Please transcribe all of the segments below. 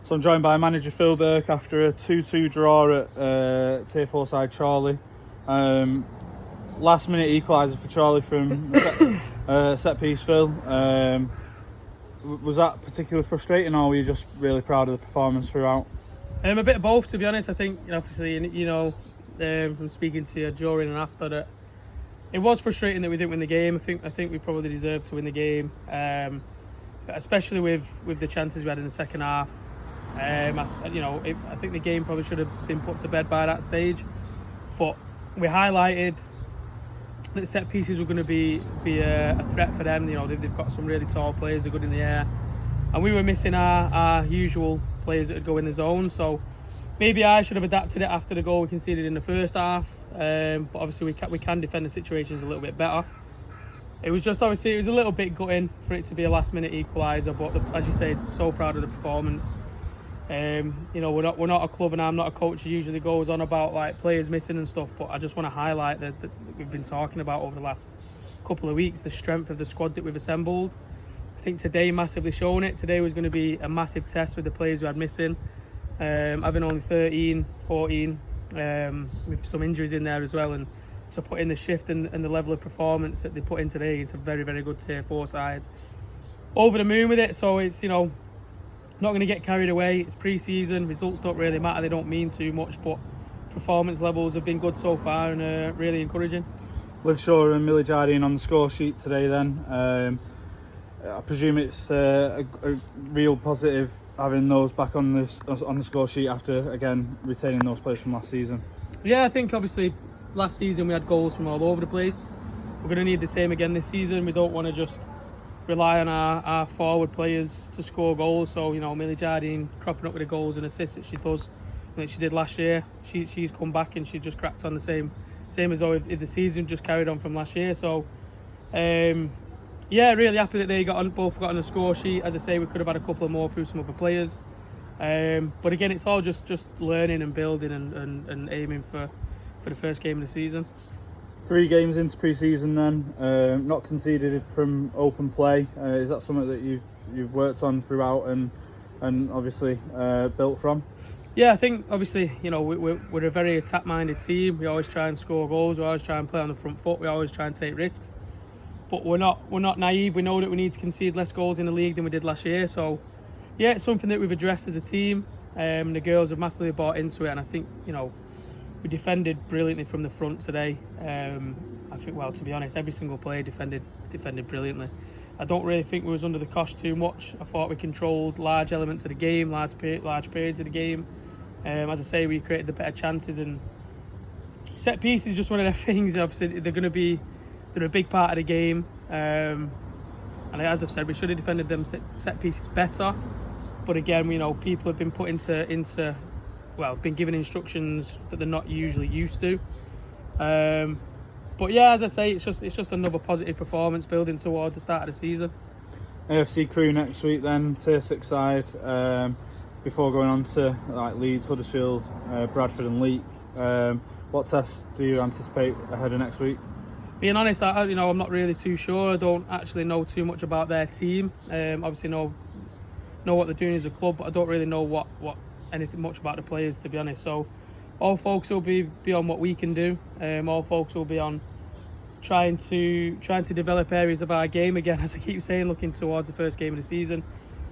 So I'm joined by manager Phil Burke after a 2-2 draw at Tier 4 side Chorley. Last minute equaliser for Chorley from set piece, Phil. Was that particularly frustrating, or were you just really proud of the performance throughout? A bit of both, to be honest. I think, obviously, from speaking to you during and after, that it was frustrating that we didn't win the game. I think we probably deserved to win the game, especially with the chances we had in the second half. I think the game probably should have been put to bed by that stage, but we highlighted that set pieces were going to be a threat for them. They've got some really tall players, they're good in the air, and we were missing our usual players that would go in the zone. So maybe I should have adapted it after the goal we conceded in the first half, but obviously we can defend the situations a little bit better. It was just, obviously, it was a little bit gutting for it to be a last minute equaliser, but as you say, so proud of the performance. We're not a club, and I'm not a coach who usually goes on about like players missing and stuff, but I just want to highlight that we've been talking about over the last couple of weeks, the strength of the squad that we've assembled. I think today massively shown it. Today was going to be a massive test with the players we had missing, having only 13, 14, with some injuries in there as well, and to put in the shift and the level of performance that they put in today, it's a very, very good Tier 4 side. Over the moon with it, so it's, not going to get carried away. It's pre-season, results don't really matter, they don't mean too much, but performance levels have been good so far and really encouraging. Liv Shaw and Millie Jardine on the score sheet today then. I presume it's a real positive having those back on the score sheet after, again, retaining those players from last season. Yeah, I think obviously last season we had goals from all over the place. We're going to need the same again this season. We don't want to just rely on our forward players to score goals. So, Millie Jardine cropping up with the goals and assists that she does, like she did last year. She's come back and she just cracked on the same as though if the season just carried on from last year. So, really happy that they both got on the score sheet. As I say, we could have had a couple of more through some other players. But again, it's all just learning and building and aiming for the first game of the season. 3 games into pre-season then, not conceded from open play. Is that something that you've worked on throughout and obviously built from? Yeah, I think obviously we're a very attack-minded team. We always try and score goals. We always try and play on the front foot. We always try and take risks. But we're not naive. We know that we need to concede less goals in the league than we did last year. So yeah, it's something that we've addressed as a team. The girls have massively bought into it, and I think we defended brilliantly from the front today. I think, well, to be honest, every single player defended brilliantly. I don't really think we was under the cosh too much. I thought we controlled large elements of the game, large periods of the game. As I say, we created the better chances, and set pieces just one of their things. Obviously, they're a big part of the game. And as I've said, we should have defended them set pieces better. But again, people have been put into been given instructions that they're not usually used to. But yeah, as I say, it's just another positive performance building towards the start of the season. AFC Crew next week then, Tier 6 side, before going on to like Leeds, Huddersfield, Bradford and Leek. What tests do you anticipate ahead of next week? Being honest, I'm not really too sure. I don't actually know too much about their team. Obviously know what they're doing as a club, but I don't really know what anything much about the players, to be honest. So all focus will be on what we can do. All focus will be on trying to develop areas of our game again, as I keep saying, looking towards the first game of the season.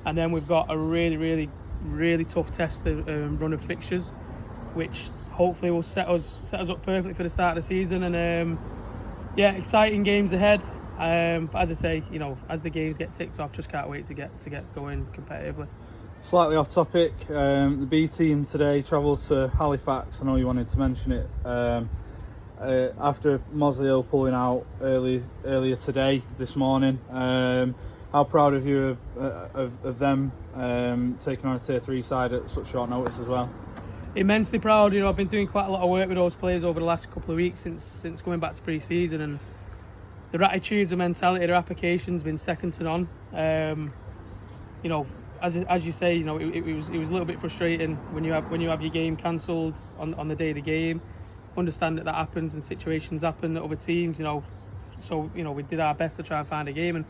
And then we've got a really, really, really tough test run of fixtures, which hopefully will set us up perfectly for the start of the season. And exciting games ahead. But as I say, as the games get ticked off, just can't wait to get going competitively. Slightly off topic, the B team today travelled to Halifax. I know you wanted to mention it. After Mosley pulling out earlier today, this morning. How proud of you of them taking on a Tier 3 side at such short notice as well? Immensely proud. I've been doing quite a lot of work with those players over the last couple of weeks since coming back to pre-season, and their attitudes and mentality, their application's been second to none. As you say, it was a little bit frustrating when you have your game cancelled on the day of the game. Understand that happens and situations happen at other teams. So we did our best to try and find a game, and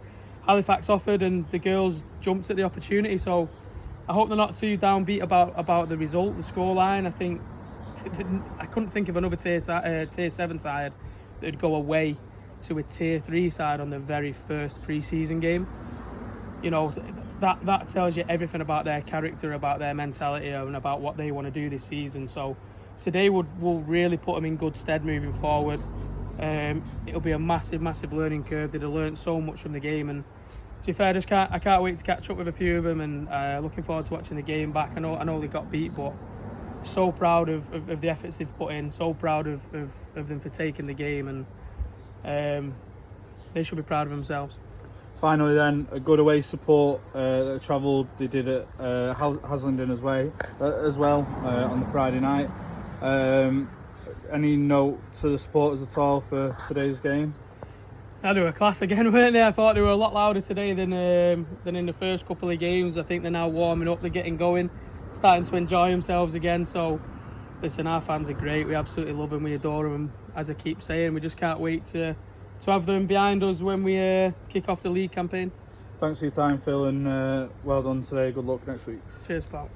Halifax offered, and the girls jumped at the opportunity. So I hope they're not too downbeat about the result, the scoreline. I think I couldn't think of another tier 7 side that'd go away to a tier 3 side on the very first pre-season game. You know, that tells you everything about their character, about their mentality, and about what they want to do this season. So today will really put them in good stead moving forward. It'll be a massive learning curve. They'd have learned so much from the game, and to be fair, I can't wait to catch up with a few of them, and looking forward to watching the game back. I know they got beat, but so proud of the efforts they've put in. So proud of them for taking the game, and they should be proud of themselves. Finally then, a good away support that travelled. They did it Haslingden as well on the Friday night. Any note to the supporters at all for today's game? They were class again, weren't they? I thought they were a lot louder today than in the first couple of games. I think they're now warming up, they're getting going, starting to enjoy themselves again. So listen, our fans are great. We absolutely love them, we adore them. As I keep saying, we just can't wait to have them behind us when we kick off the league campaign. Thanks for your time, Phil, and well done today. Good luck next week. Cheers, pal.